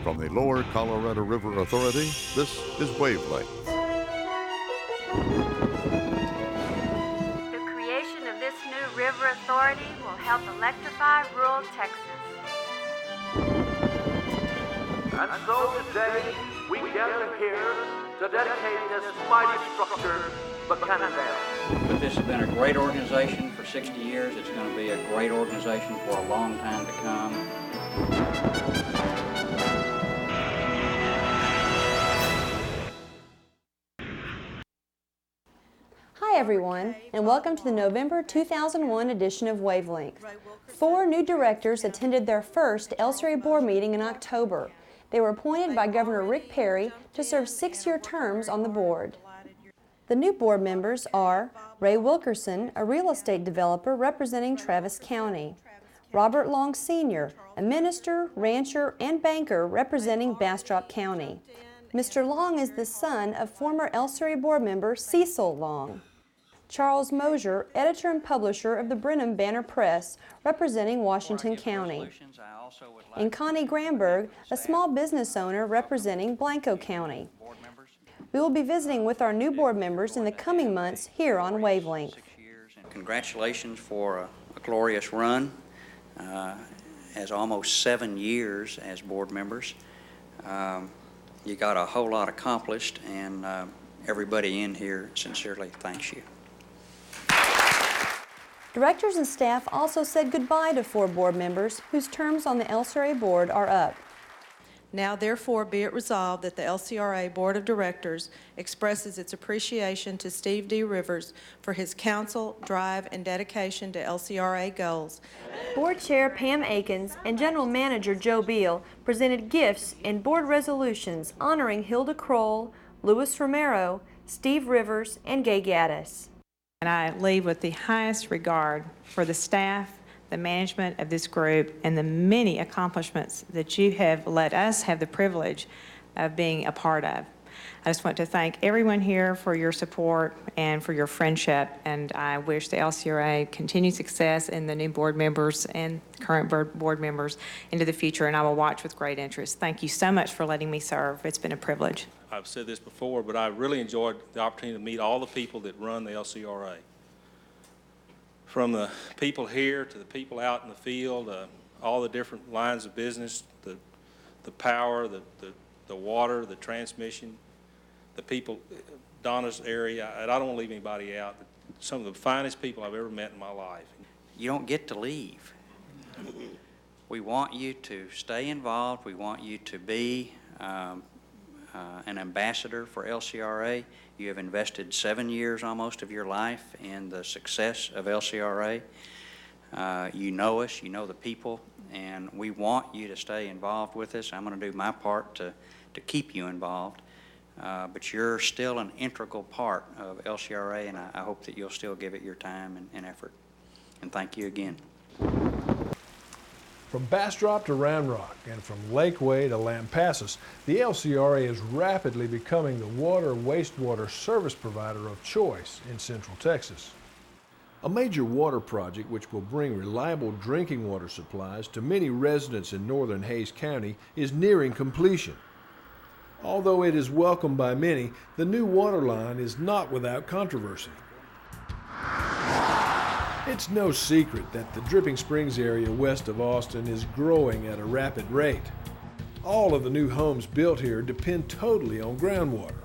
From the Lower Colorado River Authority, this is Wavelength. The creation of this new river authority will help electrify rural Texas. And so today, we gather here to dedicate this mighty structure, the Cannondale. But this has been a great organization for 60 years. It's going to be a great organization for a long time to come. Hi everyone, and welcome to the November 2001 edition of Wavelength. 4 new directors attended their first LCRA board meeting in October. They were appointed by Governor Rick Perry to serve 6-year terms on the board. The new board members are Ray Wilkerson, a real estate developer representing Travis County; Robert Long Sr., a minister, rancher, and banker representing Bastrop County. Mr. Long is the son of former LCRA board member Cecil Long; Charles Mosier, editor and publisher of the Brenham Banner Press, representing Washington County; and Connie Gramberg, a small business owner representing Blanco County. We will be visiting with our new board members in the coming months here on Wavelength. Congratulations for a glorious run, as almost 7 years as board members. You got a whole lot accomplished, and everybody in here sincerely thanks you. Directors and staff also said goodbye to 4 board members whose terms on the LCRA board are up. Now therefore be it resolved that the LCRA Board of Directors expresses its appreciation to Steve D. Rivers for his counsel, drive, and dedication to LCRA goals. Board Chair Pam Akins and General Manager Joe Beal presented gifts and board resolutions honoring Hilda Kroll, Louis Romero, Steve Rivers, and Gay Gaddis. And I leave with the highest regard for the staff, the management of this group, and the many accomplishments that you have let us have the privilege of being a part of. I just want to thank everyone here for your support and for your friendship, and I wish the LCRA continued success in the new board members and current board members into the future, and I will watch with great interest. Thank you so much for letting me serve. It's been a privilege. I've said this before, but I really enjoyed the opportunity to meet all the people that run the LCRA. From the people here to the people out in the field, all the different lines of business, the power, the water, the transmission, the people, Donna's area. I don't want to leave anybody out. Some of the finest people I've ever met in my life. You don't get to leave. We want you to stay involved. We want you to be an ambassador for LCRA. You have invested 7 years almost of your life in the success of LCRA. You know us, you know the people, and we want you to stay involved with us. I'm going to do my part to keep you involved, but you're still an integral part of LCRA, and I hope that you'll still give it your time and effort. And thank you again. From Bastrop to Round Rock and from Lakeway to Lampasas, the LCRA is rapidly becoming the water-wastewater service provider of choice in Central Texas. A major water project which will bring reliable drinking water supplies to many residents in northern Hays County is nearing completion. Although it is welcomed by many, the new water line is not without controversy. It's no secret that the Dripping Springs area west of Austin is growing at a rapid rate. All of the new homes built here depend totally on groundwater.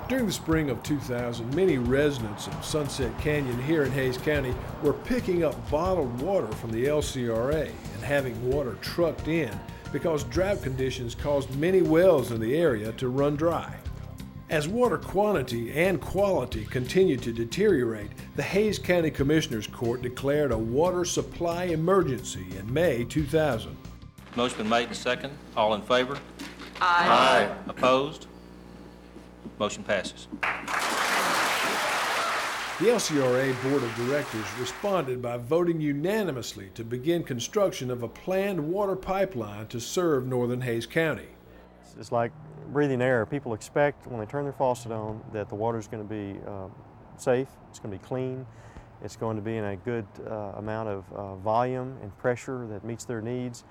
During the spring of 2000, many residents of Sunset Canyon here in Hays County were picking up bottled water from the LCRA and having water trucked in because drought conditions caused many wells in the area to run dry. As water quantity and quality continued to deteriorate, the Hays County Commissioners Court declared a water supply emergency in May 2000. Motion been made and second. All in favor? Aye. Opposed? Motion passes. The LCRA Board of Directors responded by voting unanimously to begin construction of a planned water pipeline to serve northern Hays County. It's like breathing air. People expect when they turn their faucet on that the water is going to be safe, it's going to be clean, it's going to be in a good amount of volume and pressure that meets their needs.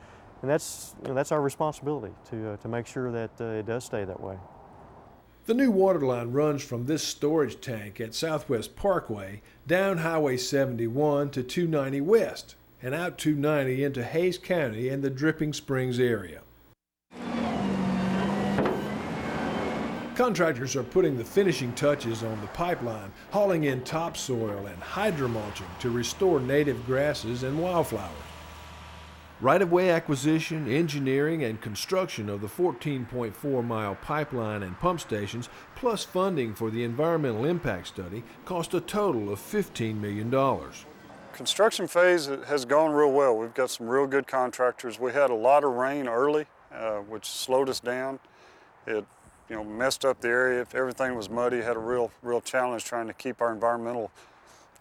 And that's, that's our responsibility to make sure that it does stay that way. The new water line runs from this storage tank at Southwest Parkway down Highway 71 to 290 West and out 290 into Hays County and the Dripping Springs area. Contractors are putting the finishing touches on the pipeline, hauling in topsoil and hydromulching to restore native grasses and wildflowers. Right-of-way acquisition, engineering, and construction of the 14.4-mile pipeline and pump stations, plus funding for the environmental impact study, cost a total of $15 million. Construction phase has gone real well. We've got some real good contractors. We had a lot of rain early, which slowed us down. It messed up the area. Everything was muddy. Had a real challenge trying to keep our environmental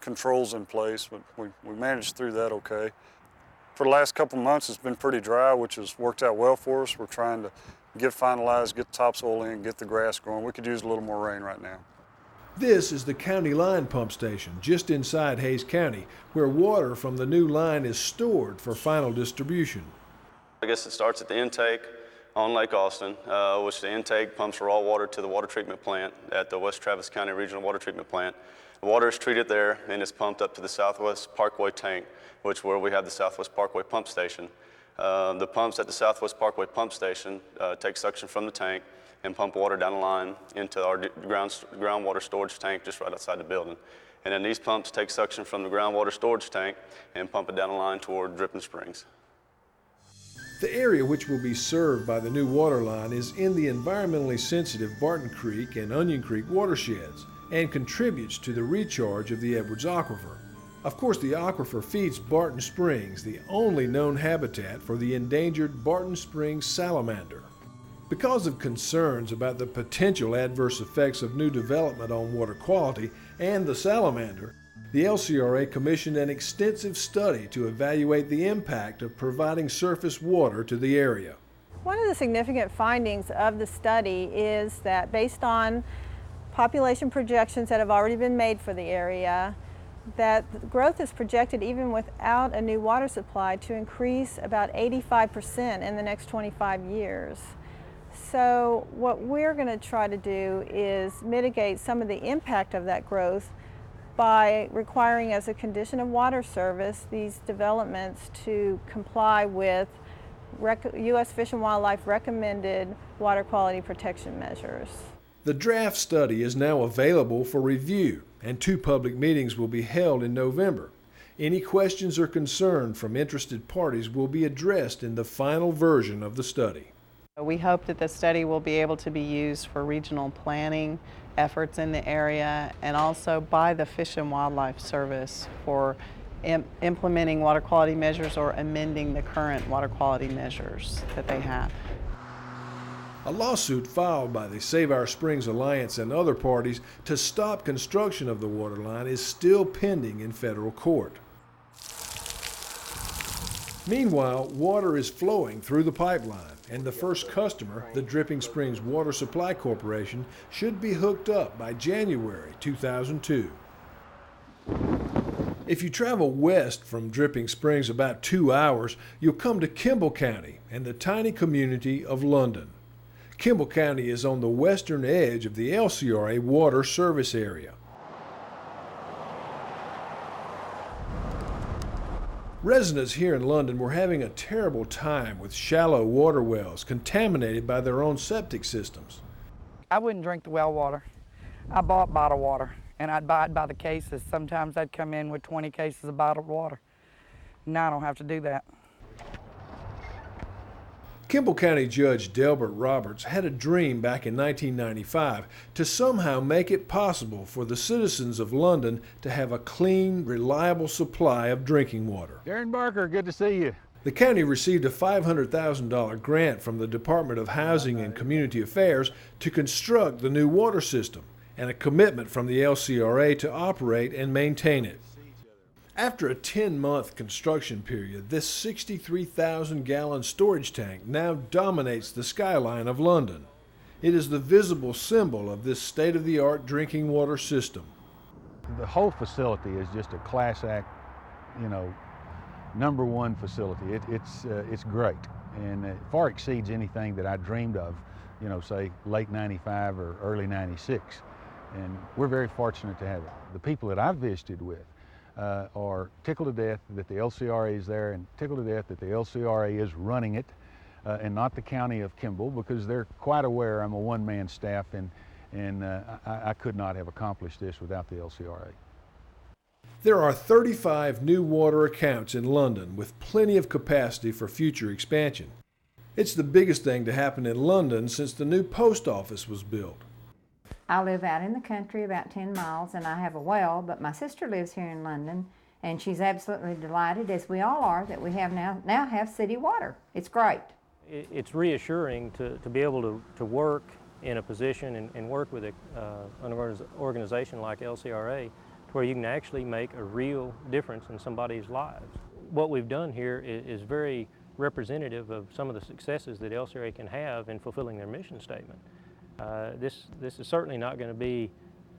controls in place, but we managed through that okay. For the last couple months, it's been pretty dry, which has worked out well for us. We're trying to get finalized, get the topsoil in, get the grass growing. We could use a little more rain right now. This is the county line pump station just inside Hays County, where water from the new line is stored for final distribution. I guess it starts at the intake on Lake Austin, which the intake pumps raw water to the water treatment plant at the West Travis County Regional Water Treatment Plant. The water is treated there and is pumped up to the Southwest Parkway tank, which is where we have the Southwest Parkway pump station. The pumps at the Southwest Parkway pump station take suction from the tank and pump water down the line into our groundwater storage tank just right outside the building. And then these pumps take suction from the groundwater storage tank and pump it down the line toward Dripping Springs. The area which will be served by the new water line is in the environmentally sensitive Barton Creek and Onion Creek watersheds and contributes to the recharge of the Edwards Aquifer. Of course, the aquifer feeds Barton Springs, the only known habitat for the endangered Barton Springs salamander. Because of concerns about the potential adverse effects of new development on water quality and the salamander, the LCRA commissioned an extensive study to evaluate the impact of providing surface water to the area. One of the significant findings of the study is that based on population projections that have already been made for the area, that growth is projected even without a new water supply to increase about 85% in the next 25 years. So what we're going to try to do is mitigate some of the impact of that growth by requiring as a condition of water service these developments to comply with U.S. Fish and Wildlife recommended water quality protection measures. The draft study is now available for review, and 2 public meetings will be held in November. Any questions or concerns from interested parties will be addressed in the final version of the study. We hope that the study will be able to be used for regional planning efforts in the area and also by the Fish and Wildlife Service for implementing water quality measures or amending the current water quality measures that they have. A lawsuit filed by the Save Our Springs Alliance and other parties to stop construction of the water line is still pending in federal court. Meanwhile, water is flowing through the pipeline, and the first customer, the Dripping Springs Water Supply Corporation, should be hooked up by January 2002. If you travel west from Dripping Springs about 2 hours, you'll come to Kimball County and the tiny community of London. Kimball County is on the western edge of the LCRA water service area. Residents here in London were having a terrible time with shallow water wells contaminated by their own septic systems. I wouldn't drink the well water. I bought bottled water, and I'd buy it by the cases. Sometimes I'd come in with 20 cases of bottled water. Now I don't have to do that. Kimball County Judge Delbert Roberts had a dream back in 1995 to somehow make it possible for the citizens of London to have a clean, reliable supply of drinking water. Darren Barker, good to see you. The county received a $500,000 grant from the Department of Housing and Community Affairs to construct the new water system and a commitment from the LCRA to operate and maintain it. After a 10-month construction period, this 63,000-gallon storage tank now dominates the skyline of London. It is the visible symbol of this state-of-the-art drinking water system. The whole facility is just a class act, #1 facility. It's great, and it far exceeds anything that I dreamed of, you know, say late '95 or early '96. And we're very fortunate to have it. The people that I've visited with are tickled to death that the LCRA is there, and tickled to death that the LCRA is running it, and not the county of Kimball, because they're quite aware I'm a one-man staff, and I could not have accomplished this without the LCRA. There are 35 new water accounts in London with plenty of capacity for future expansion. It's the biggest thing to happen in London since the new post office was built. I live out in the country about 10 miles and I have a well, but my sister lives here in London and she's absolutely delighted, as we all are, that we have now have city water. It's great. It's reassuring to be able to work in a position and work with an organization like LCRA where you can actually make a real difference in somebody's lives. What we've done here is very representative of some of the successes that LCRA can have in fulfilling their mission statement. This is certainly not going to be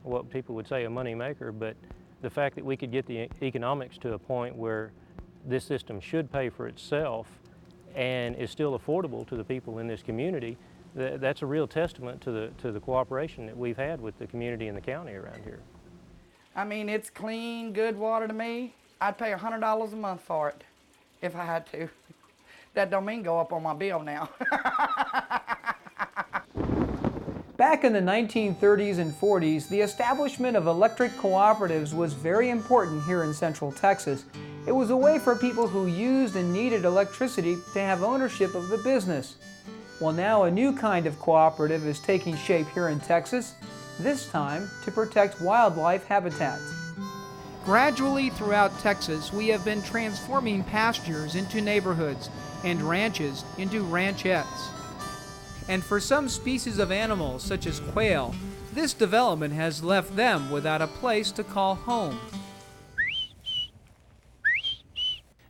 what people would say a money maker, but the fact that we could get the economics to a point where this system should pay for itself and is still affordable to the people in this community, that's a real testament to the cooperation that we've had with the community and the county around here. I mean, it's clean, good water to me. I'd pay $100 a month for it if I had to. That don't mean go up on my bill now. Back in the 1930s and 40s, the establishment of electric cooperatives was very important here in Central Texas. It was a way for people who used and needed electricity to have ownership of the business. Well, now a new kind of cooperative is taking shape here in Texas, this time to protect wildlife habitats. Gradually throughout Texas, we have been transforming pastures into neighborhoods and ranches into ranchettes. And for some species of animals, such as quail, this development has left them without a place to call home.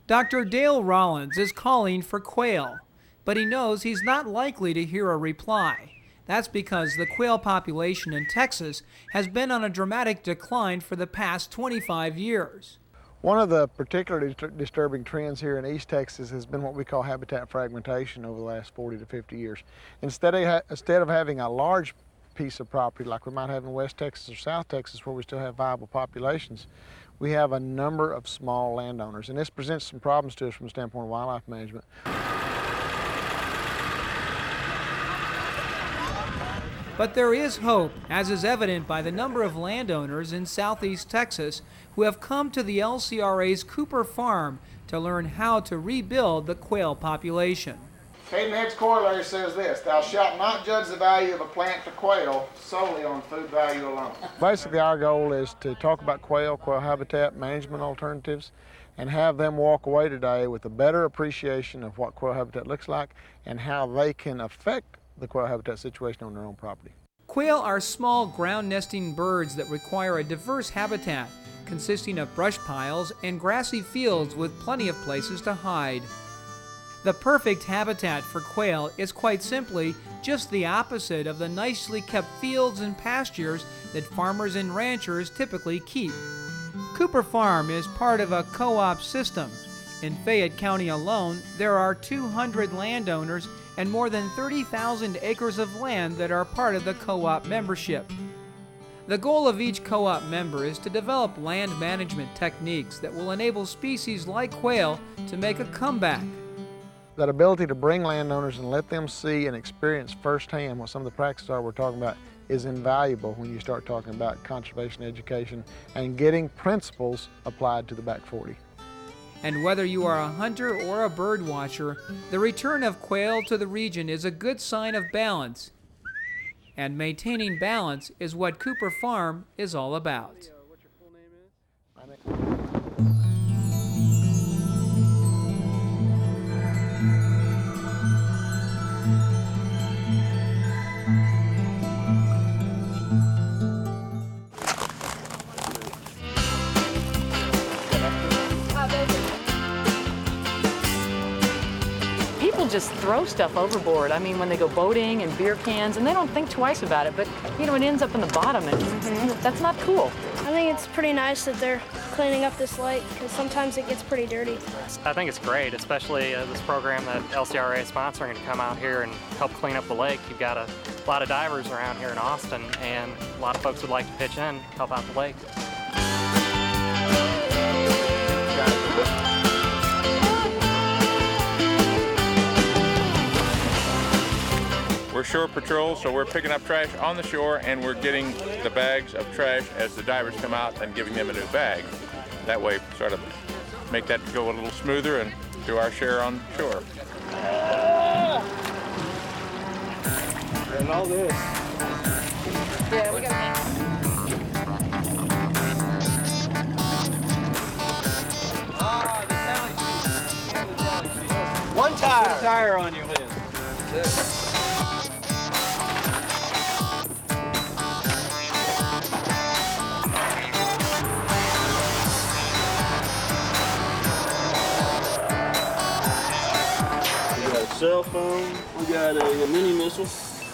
Dr. Dale Rollins is calling for quail, but he knows he's not likely to hear a reply. That's because the quail population in Texas has been on a dramatic decline for the past 25 years. One of the particularly disturbing trends here in East Texas has been what we call habitat fragmentation over the last 40 to 50 years. Instead of having a large piece of property like we might have in West Texas or South Texas where we still have viable populations, we have a number of small landowners, and this presents some problems to us from the standpoint of wildlife management. But there is hope, as is evident by the number of landowners in southeast Texas who have come to the LCRA's Cooper Farm to learn how to rebuild the quail population. Hayden-Head's corollary says this: thou shalt not judge the value of a plant to quail solely on food value alone. Basically, our goal is to talk about quail habitat management alternatives, and have them walk away today with a better appreciation of what quail habitat looks like and how they can affect the quail habitat situation on their own property. Quail are small ground-nesting birds that require a diverse habitat, consisting of brush piles and grassy fields with plenty of places to hide. The perfect habitat for quail is quite simply just the opposite of the nicely kept fields and pastures that farmers and ranchers typically keep. Cooper Farm is part of a co-op system. In Fayette County alone, there are 200 landowners and more than 30,000 acres of land that are part of the co-op membership. The goal of each co-op member is to develop land management techniques that will enable species like quail to make a comeback. That ability to bring landowners and let them see and experience firsthand what some of the practices are we're talking about is invaluable when you start talking about conservation education and getting principles applied to the back 40. And whether you are a hunter or a bird watcher, the return of quail to the region is a good sign of balance. And maintaining balance is what Cooper Farm is all about. People just throw stuff overboard. I mean, when they go boating and beer cans, and they don't think twice about it, but, you know, it ends up in the bottom, and that's not cool. I think it's pretty nice that they're cleaning up this lake because sometimes it gets pretty dirty. I think it's great, especially this program that LCRA is sponsoring to come out here and help clean up the lake. You've got a lot of divers around here in Austin, and a lot of folks would like to pitch in, help out the lake. We're shore patrol, so we're picking up trash on the shore and we're getting the bags of trash as the divers come out and giving them a new bag. That way, sort of make that go a little smoother and do our share on shore. And all this. Yeah, we got One tire on your head. We got a cell phone, we got a mini missile,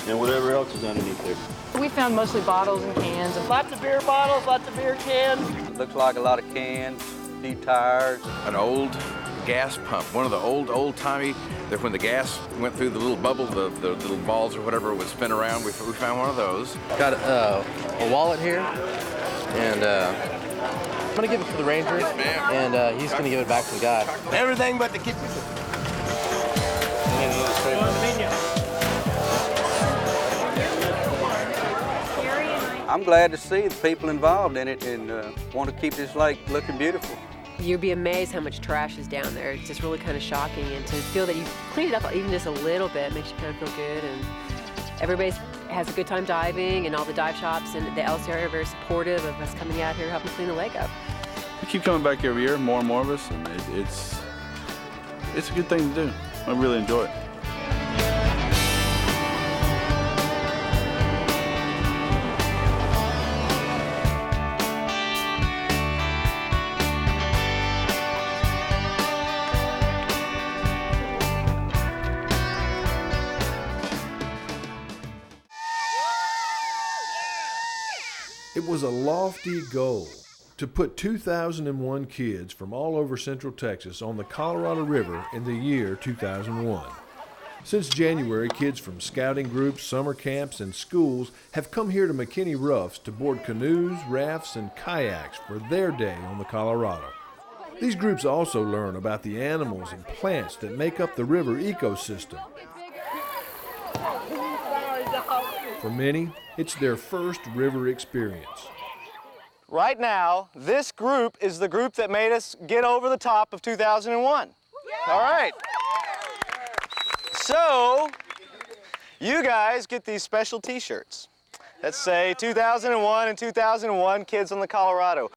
and whatever else is underneath there. We found mostly bottles and cans. Lots of beer bottles, lots of beer cans. It looks like a lot of cans, few tires. An old gas pump, one of the old-timey, that when the gas went through the little bubble, the little balls or whatever would spin around. We found one of those. Got a wallet here, and I'm gonna give it to the ranger, and he's gonna give it back to the guy. Everything but the kid. I'm glad to see the people involved in it and want to keep this lake looking beautiful. You'd be amazed how much trash is down there. It's just really kind of shocking, and to feel that you cleaned it up even just a little bit makes you kind of feel good. And everybody has a good time diving, and all the dive shops and the LCRA are very supportive of us coming out here helping clean the lake up. We keep coming back every year, more and more of us, and it's a good thing to do. I really enjoy it. It was a lofty goal to put 2,001 kids from all over Central Texas on the Colorado River in the year 2001. Since January, kids from scouting groups, summer camps, and schools have come here to McKinney Roughs to board canoes, rafts, and kayaks for their day on the Colorado. These groups also learn about the animals and plants that make up the river ecosystem. For many, it's their first river experience. Right now, this group is the group that made us get over the top of 2001. All right. So, you guys get these special t-shirts that say 2001 and 2001 Kids on the Colorado.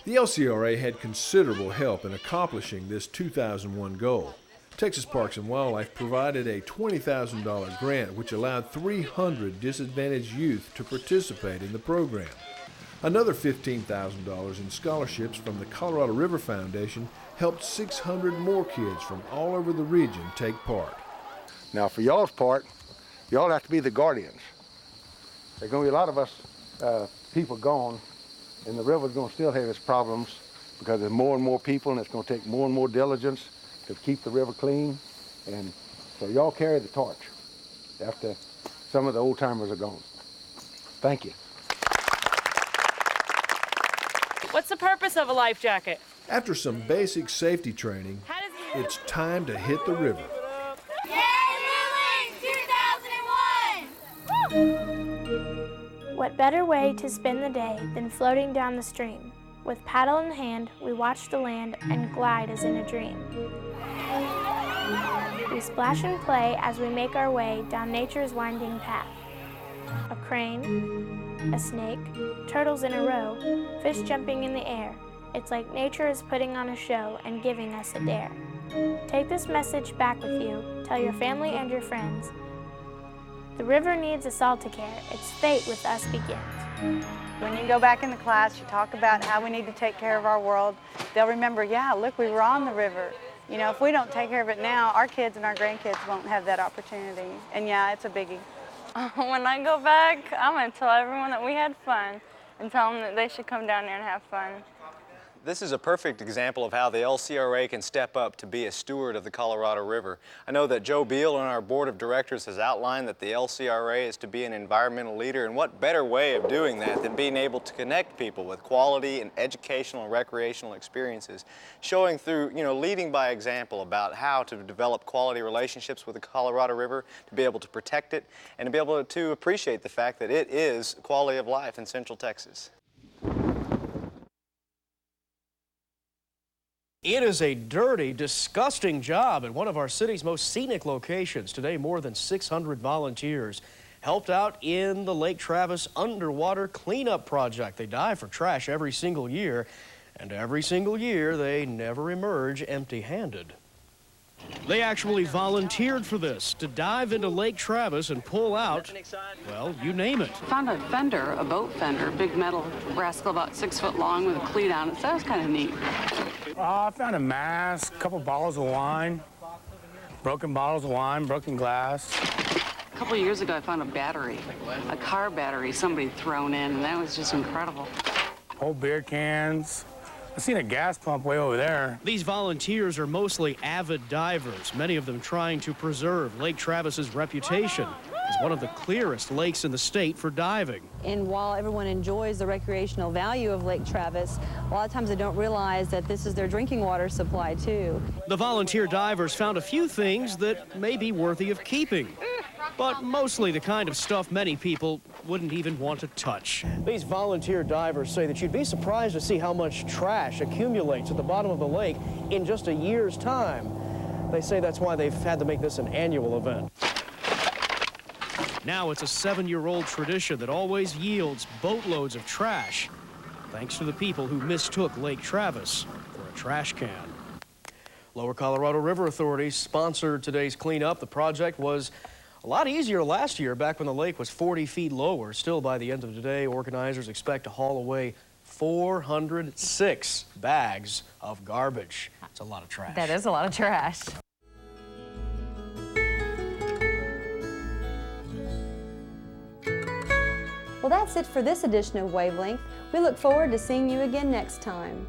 The LCRA had considerable help in accomplishing this 2001 goal. Texas Parks and Wildlife provided a $20,000 grant which allowed 300 disadvantaged youth to participate in the program. Another $15,000 in scholarships from the Colorado River Foundation helped 600 more kids from all over the region take part. Now for y'all's part, y'all have to be the guardians. There's going to be a lot of us people gone, and the river's going to still have its problems because there's more and more people, and it's going to take more and more diligence to keep the river clean. And so y'all carry the torch after some of the old timers are gone. Thank you. What's the purpose of a life jacket? After some basic safety training, it's time to hit the river. What better way to spend the day than floating down the stream? With paddle in hand, we watch the land and glide as in a dream. We splash and play as we make our way down nature's winding path. A crane, a snake, turtles in a row, fish jumping in the air. It's like nature is putting on a show and giving us a dare. Take this message back with you, tell your family and your friends. The river needs us all to care, its fate with us begins. When you go back into class, you talk about how we need to take care of our world. They'll remember, yeah, look, we were on the river. You know, if we don't take care of it now, our kids and our grandkids won't have that opportunity. And yeah, it's a biggie. When I go back, I'm going to tell everyone that we had fun and tell them that they should come down there and have fun. This is a perfect example of how the LCRA can step up to be a steward of the Colorado River. I know that Joe Beal on our board of directors has outlined that the LCRA is to be an environmental leader, and what better way of doing that than being able to connect people with quality and educational and recreational experiences, showing through, leading by example about how to develop quality relationships with the Colorado River, to be able to protect it, and to be able to appreciate the fact that it is quality of life in Central Texas. It is a dirty, disgusting job at one of our city's most scenic locations. Today, more than 600 volunteers helped out in the Lake Travis underwater cleanup project. They dive for trash every single year, and every single year they never emerge empty-handed. They actually volunteered for this, to dive into Lake Travis and pull out, well, you name it. Found a fender, a boat fender, a big metal rascal about 6 foot long with a cleat on it, so that was kind of neat. I found a mask, a couple bottles of wine, broken bottles of wine, broken glass. A couple of years ago, I found a battery, a car battery somebody thrown in, and that was just incredible. Old beer cans. I seen a gas pump way over there. These volunteers are mostly avid divers, many of them trying to preserve Lake Travis's reputation as one of the clearest lakes in the state for diving. And while everyone enjoys the recreational value of Lake Travis, a lot of times they don't realize that this is their drinking water supply too. The volunteer divers found a few things that may be worthy of keeping, but mostly the kind of stuff many people wouldn't even want to touch. These volunteer divers say that you'd be surprised to see how much trash accumulates at the bottom of the lake in just a year's time. They say that's why they've had to make this an annual event. Now it's a 7-year-old tradition that always yields boatloads of trash, thanks to the people who mistook Lake Travis for a trash can. Lower Colorado River authorities sponsored today's cleanup. The project was a lot easier last year, back when the lake was 40 feet lower. Still, by the end of today, organizers expect to haul away 406 bags of garbage. That's a lot of trash. That is a lot of trash. Well, that's it for this edition of Wavelength. We look forward to seeing you again next time.